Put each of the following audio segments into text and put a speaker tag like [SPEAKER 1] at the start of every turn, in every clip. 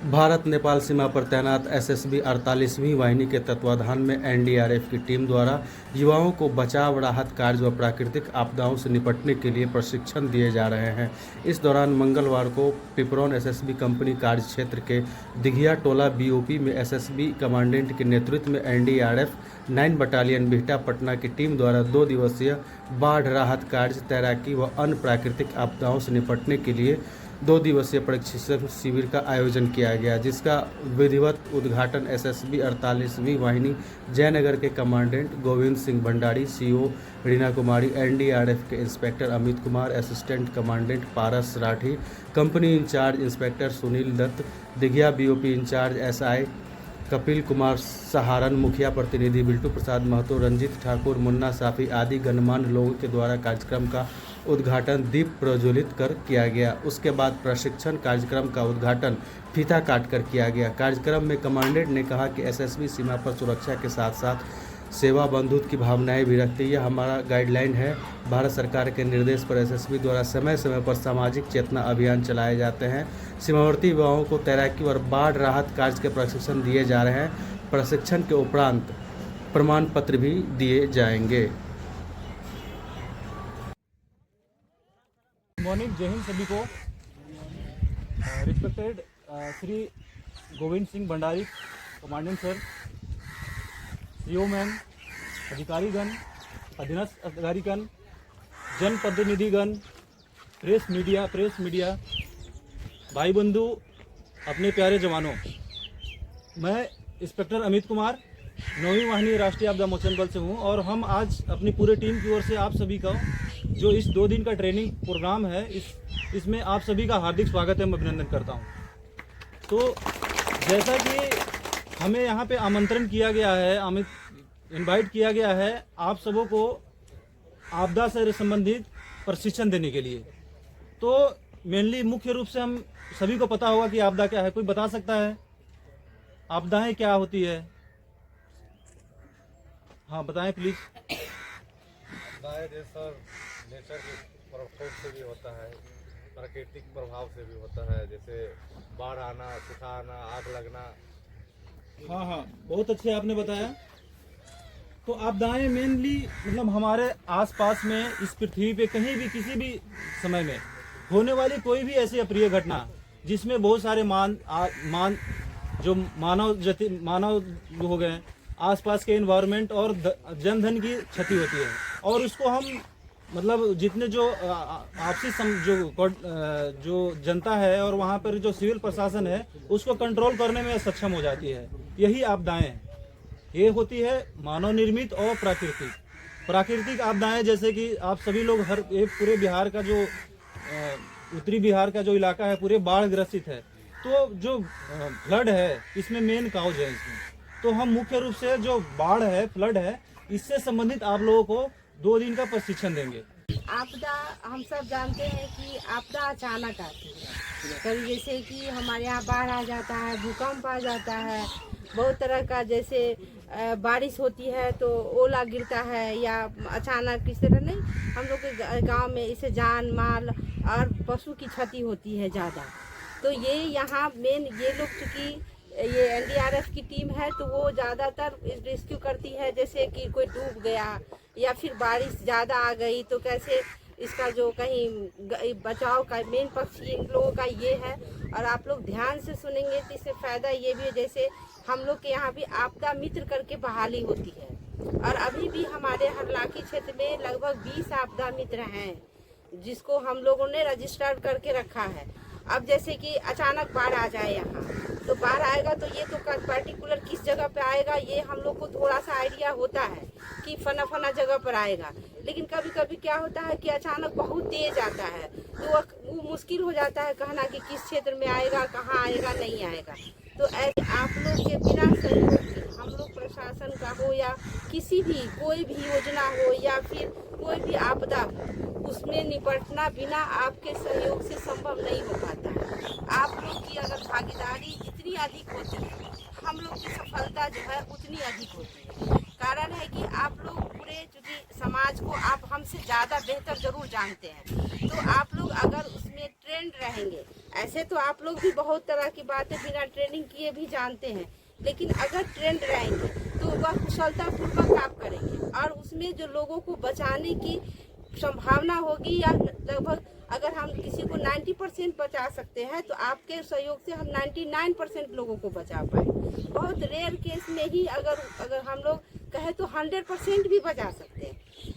[SPEAKER 1] भारत नेपाल सीमा पर तैनात एसएसबी 48वीं वाहिनी के तत्वाधान में एनडीआरएफ की टीम द्वारा युवाओं को बचाव, राहत कार्य व प्राकृतिक आपदाओं से निपटने के लिए प्रशिक्षण दिए जा रहे हैं। इस दौरान मंगलवार को पिपरौन एसएसबी कंपनी कार्य क्षेत्र के दिघिया टोला बीओपी में एसएसबी कमांडेंट के नेतृत्व में एनडीआरएफ 9 बटालियन बिहटा पटना की टीम द्वारा 2 दिवसीय बाढ़ राहत कार्य, तैराकी व अन्य प्राकृतिक आपदाओं से निपटने के लिए 2 दिवसीय प्रशिक्षण शिविर का आयोजन किया गया, जिसका विधिवत उद्घाटन एसएसबी 48वीं वाहिनी जयनगर के commandant Govind Singh Bhandari, CO Reena Kumari, NDRF के inspector Amit Kumar, assistant commandant Paras Rathi, company incharge inspector Sunil Dutt, Dighiya BOP incharge SI Kapil Kumar Saharan, मुखिया प्रतिनिधि बिल्टू प्रसाद महतो, रंजीत ठाकुर, मुन्ना साफी आदि गणमान्य लोगों के द्वारा कार्यक्रम का उद्घाटन दीप प्रज्वलित कर किया गया। उसके बाद प्रशिक्षण कार्यक्रम का उद्घाटन फीता काटकर किया गया। कार्यक्रम में कमांडेंट ने कहा कि एसएसबी सीमा पर सुरक्षा के साथ साथ सेवा बंधुत्व की भावनाएं भी रखती है। यह हमारा गाइडलाइन है। भारत सरकार के निर्देश पर एसएसबी द्वारा समय समय पर सामाजिक चेतना अभियान चलाए जाते हैं। सीमावर्ती युवाओं को तैराकी और बाढ़ राहत कार्य के प्रशिक्षण दिए जा रहे हैं। प्रशिक्षण के उपरांत प्रमाण पत्र भी दिए जाएंगे।
[SPEAKER 2] मॉर्निंग, जय हिंद सभी को। Respected Shri Govind Singh Bhandari commandant sir, CO ma'am, अधिकारीगण, अधीनस्थ अधिकारीगण, जनप्रतिनिधिगण, प्रेस मीडिया, भाई बंधु, अपने प्यारे जवानों, मैं इंस्पेक्टर अमित कुमार 9वीं वाहिनी राष्ट्रीय आपदा मोचन बल से हूँ और हम आज अपनी पूरी टीम की ओर से आप सभी का जो इस 2 दिन का ट्रेनिंग प्रोग्राम है इसमें आप सभी का हार्दिक स्वागत है, मैं अभिनंदन करता हूँ। तो जैसा कि हमें यहाँ पे आमंत्रण किया गया है, इनवाइट किया गया है आप सबों को आपदा से संबंधित प्रशिक्षण देने के लिए। तो मेनली मुख्य रूप से हम सभी को पता होगा कि आपदा क्या है। कोई बता सकता है आपदाएं क्या होती है? हाँ बताएं प्लीज।
[SPEAKER 3] आपदाएं जैसा नेचर के प्रकोप से भी होता है, प्राकृतिक प्रभाव से भी होता है, जैसे बाढ़ आना, सूखा आना, आग लगना।
[SPEAKER 2] हाँ, बहुत अच्छे आपने बताया। तो आपदाएं मेनली मतलब हमारे आसपास में इस पृथ्वी पे कहीं भी किसी भी समय में होने वाली कोई भी ऐसी अप्रिय घटना जिसमें बहुत सारे मानव हो गए, आसपास के एनवायरनमेंट और जनधन की क्षति होती है और उसको हम मतलब जितने जो आपसी जो जनता है और वहाँ पर जो सिविल प्रशासन है उसको कंट्रोल करने में सक्षम हो जाती है। यही आपदाएं हैं। ये होती है मानव निर्मित और प्राकृतिक आपदाएं, जैसे कि आप सभी लोग पूरे बिहार का जो उत्तरी बिहार का जो इलाका है पूरे बाढ़ ग्रसित है। तो जो फ्लड है इसमें मेन काउज है इसमें। तो हम मुख्य रूप से जो बाढ़ है, फ्लड है, इससे संबंधित आप लोगों को 2 दिन का प्रशिक्षण देंगे।
[SPEAKER 4] आपदा हम सब जानते हैं कि आपदा अचानक आती है। कभी जैसे कि हमारे यहाँ बाढ़ आ जाता है, भूकंप आ जाता है, बहुत तरह का जैसे बारिश होती है तो ओला गिरता है या अचानक इस तरह नहीं, हम लोग के गांव में इससे जान माल और पशु की क्षति होती है ज़्यादा। तो ये यहाँ मेन ये लोग चूँकि ये एनडीआरएफ की टीम है तो वो ज़्यादातर रेस्क्यू करती है। जैसे कि कोई डूब गया या फिर बारिश ज़्यादा आ गई तो कैसे इसका जो कहीं बचाव का मेन पक्ष इन लोगों का ये है। और आप लोग ध्यान से सुनेंगे तो इससे फ़ायदा ये भी है, जैसे हम लोग के यहाँ भी आपदा मित्र करके बहाली होती है और अभी भी हमारे हरलाखी क्षेत्र में लगभग 20 आपदा मित्र हैं जिसको हम लोगों ने रजिस्टर्ड करके रखा है। अब जैसे कि अचानक बाढ़ आ जाए यहाँ तो बाढ़ आएगा तो ये तो पर्टिकुलर किस जगह पे आएगा ये हम लोग को थोड़ा सा आइडिया होता है कि फना जगह पर आएगा। लेकिन कभी कभी क्या होता है कि अचानक बहुत तेज आता है तो वो मुश्किल हो जाता है कहना कि किस क्षेत्र में आएगा, कहाँ आएगा, नहीं आएगा। तो ऐसे आप लोग के बिना सहयोग के हम लोग प्रशासन का हो या किसी भी कोई भी योजना हो या फिर कोई भी आपदा हो उसमें निपटना बिना आपके सहयोग से संभव नहीं हो पाता है। आप लोग की अगर भागीदारी जितनी अधिक होती है हम लोग की सफलता जो है उतनी अधिक होती है। कारण है कि आप लोग पूरे चूँकि समाज को आप हमसे ज़्यादा बेहतर जरूर जानते हैं तो आप लोग अगर उसमें ट्रेंड रहेंगे, ऐसे तो आप लोग भी बहुत तरह की बातें बिना ट्रेनिंग किए भी जानते हैं, लेकिन अगर ट्रेंड रहेंगे तो वह कुशलतापूर्वक आप करेंगे और उसमें जो लोगों को बचाने की संभावना होगी, या लगभग अगर हम किसी को 90% बचा सकते हैं तो आपके सहयोग से हम 99% लोगों को बचा पाए। बहुत रेयर केस में ही अगर हम लोग कहें तो 100% भी बचा सकते हैं।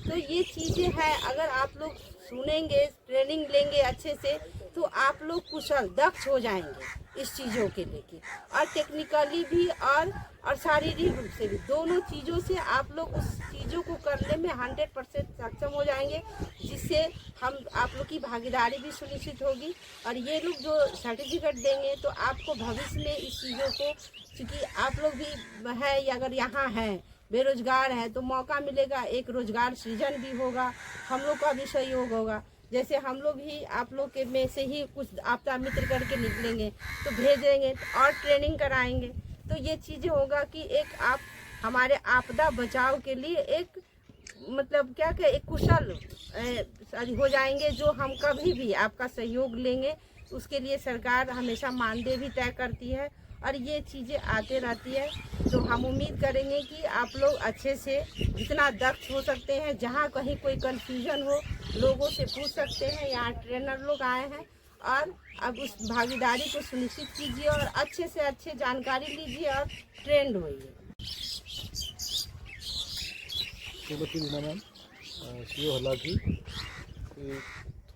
[SPEAKER 4] तो ये चीज़ें हैं, अगर आप लोग सुनेंगे, ट्रेनिंग लेंगे अच्छे से, तो आप लोग कुशल दक्ष हो जाएंगे इस चीज़ों के लेके, और टेक्निकली भी और शारीरिक रूप से भी, दोनों चीज़ों से आप लोग उस चीज़ों को करने में 100% सक्षम हो जाएंगे, जिससे आप लोग की भागीदारी भी सुनिश्चित होगी। और ये लोग जो सर्टिफिकेट देंगे तो आपको भविष्य में इस चीज़ों को, क्योंकि आप लोग भी है या अगर यहाँ हैं बेरोजगार है तो मौका मिलेगा, एक रोजगार सृजन भी होगा, हम लोग का भी सहयोग होगा। जैसे हम लोग ही आप लोग के में से ही कुछ आपदा मित्र करके निकलेंगे तो भेजेंगे और ट्रेनिंग कराएंगे, तो ये चीज़ें होगा कि एक आप हमारे आपदा बचाव के लिए एक मतलब क्या कि एक कुशल हो जाएंगे, जो हम कभी भी आपका सहयोग लेंगे उसके लिए सरकार हमेशा मानदेय भी तय करती है और ये चीज़ें आते रहती है। तो हम उम्मीद करेंगे कि आप लोग अच्छे से जितना दक्ष हो सकते हैं, जहाँ कहीं कोई कन्फ्यूजन हो लोगों से पूछ सकते हैं, यहाँ ट्रेनर लोग आए हैं, और अब उस भागीदारी को सुनिश्चित कीजिए और अच्छे से अच्छे जानकारी लीजिए और ट्रेंड होइए।
[SPEAKER 5] Shrimati Reena ma'am, CO Hallaki,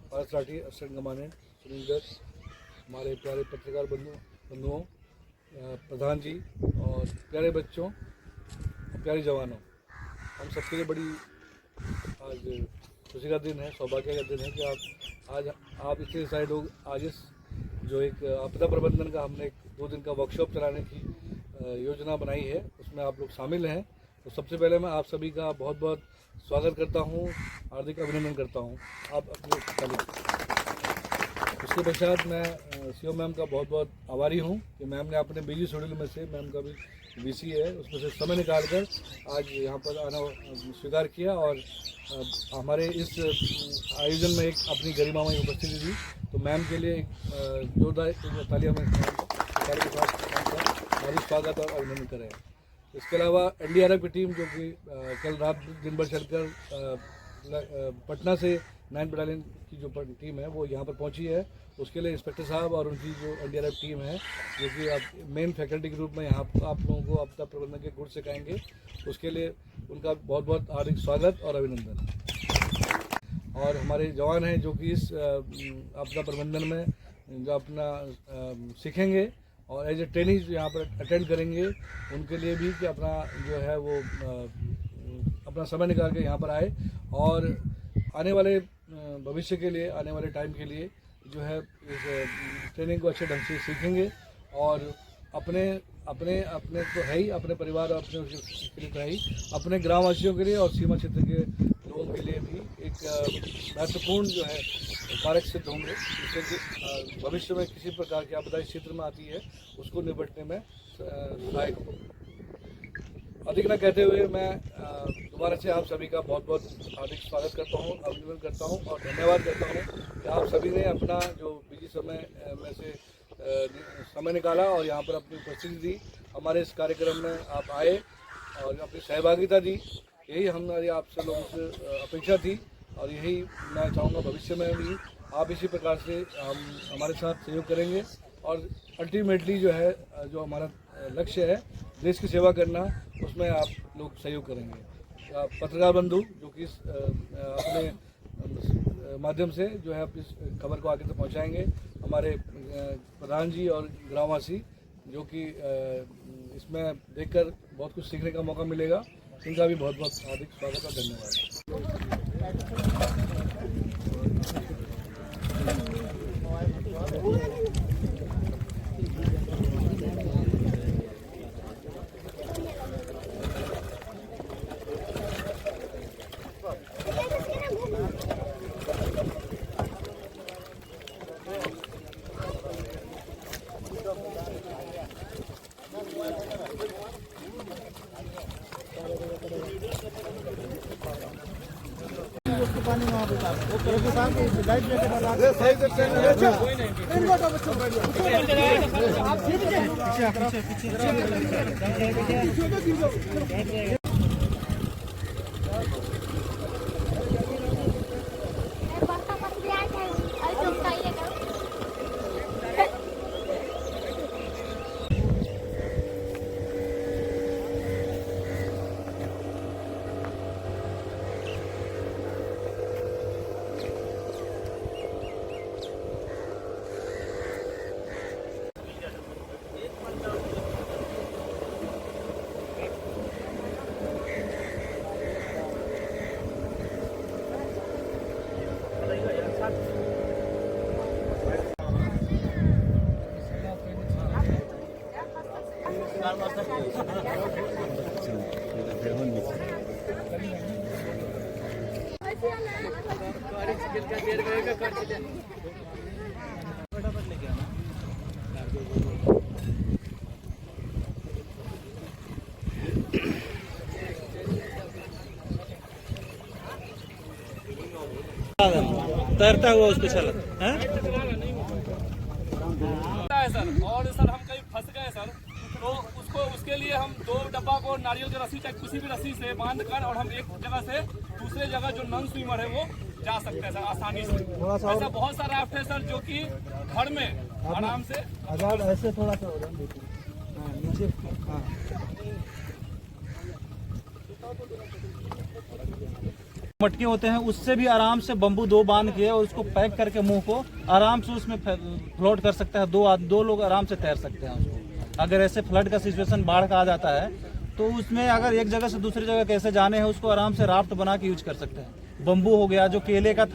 [SPEAKER 5] fire authority assistant commandant Sunil Garg, हमारे प्यारे पत्रकार बंधुओं, प्रधान जी और प्यारे बच्चों और प्यारे जवानों, हम सबके लिए बड़ी आज खुशी का दिन है, सौभाग्य का दिन है कि आप इतने सारे लोग आज इस जो एक आपदा प्रबंधन का हमने 2 दिन का वर्कशॉप चलाने की योजना बनाई है, उसमें आप लोग शामिल हैं। तो सबसे पहले मैं आप सभी का बहुत बहुत स्वागत करता हूं, हार्दिक अभिनंदन करता हूं। आप अपने उसके पश्चात मैं सीओ मैम का बहुत बहुत आभारी हूं कि मैम ने अपने बिजी शेड्यूल में से, मैम का भी वीसी है, उसमें से समय निकालकर आज यहाँ पर आना स्वीकार किया और हमारे इस आयोजन में एक अपनी गरिमामय उपस्थिति दी। तो मैम के लिए जोरदार तालियां में के साथ स्वागत और अभिनंदन करें। इसके अलावा एनडीआरएफ की टीम जो कि कल रात दिन भर चलकर पटना से 9 बटालियन की जो टीम है वो यहाँ पर पहुँची है, उसके लिए इंस्पेक्टर साहब और उनकी जो एनडीआरएफ टीम है जो कि आप मेन फैकल्टी के रूप में यहाँ आप लोगों को आपदा प्रबंधन के गुण सिखाएंगे, उसके लिए उनका बहुत बहुत हार्दिक स्वागत और अभिनंदन। और हमारे जवान हैं जो कि इस आपदा प्रबंधन में जो अपना सीखेंगे और एज ए ट्रेनिंग यहाँ पर अटेंड करेंगे, उनके लिए भी कि अपना जो है वो अपना समय निकाल के यहाँ पर आए और आने वाले भविष्य के लिए, आने वाले टाइम के लिए जो है इस ट्रेनिंग को अच्छे ढंग से सीखेंगे और अपने तो है ही, अपने परिवार और अपने के लिए तो है ही, अपने ग्रामवासियों के लिए और सीमा क्षेत्र के लोगों के लिए भी एक महत्वपूर्ण जो है कारक सिद्ध होंगे, जिससे कि भविष्य में किसी प्रकार की आपदा क्षेत्र में आती है उसको निपटने में सहायक हो। अधिक न कहते हुए मैं दोबारा से आप सभी का बहुत बहुत हार्दिक स्वागत करता हूं, अभिनंदन करता हूं और धन्यवाद करता हूं कि आप सभी ने अपना जो बिजी समय में से समय निकाला और यहाँ पर अपनी उपस्थिति दी, हमारे इस कार्यक्रम में आप आए और अपनी सहभागिता दी। यही हमारी आपसे लोगों से अपेक्षा थी और यही मैं चाहूँगा भविष्य में भी आप इसी प्रकार से हमारे साथ सहयोग करेंगे और अल्टीमेटली जो है जो हमारा लक्ष्य है देश की सेवा करना, उसमें आप लोग सहयोग करेंगे। पत्रकार बंधु जो कि अपने माध्यम से जो है इस खबर को आगे तक पहुंचाएंगे, हमारे प्रधान जी और ग्रामवासी जो कि इसमें देखकर बहुत कुछ सीखने का मौका मिलेगा, इनका भी बहुत बहुत हार्दिक स्वागत और धन्यवाद।
[SPEAKER 2] तैरता हुआ उसको चला है
[SPEAKER 6] सर। और सर हम कहीं फंस गए सर, तो उसके लिए हम 2 डब्बा को नारियल की रस्सी चाहे किसी भी रस्सी से बांध कर और हम एक जगह से दूसरे जगह जो नॉन स्विमर है वो जा सकते हैं सर आसानी से। ऐसा बहुत सारा राफ्ट है सर जो कि घर में आराम से
[SPEAKER 2] ऐसे थोड़ा सा नीचे मटके होते हैं, उससे भी आराम से बम्बू 2 बांध के और उसको पैक करके मुंह को आराम से उसमें फ्लोट कर सकता है। 2 लोग आराम से तैर सकते हैं उसको। अगर ऐसे फ्लड का सिचुएशन बाढ़ का आ जाता है तो उसमें अगर एक जगह से दूसरी जगह कैसे जाने हैं उसको आराम से राफ्ट बना के यूज कर सकते हैं। बम्बू हो गया, जो केले का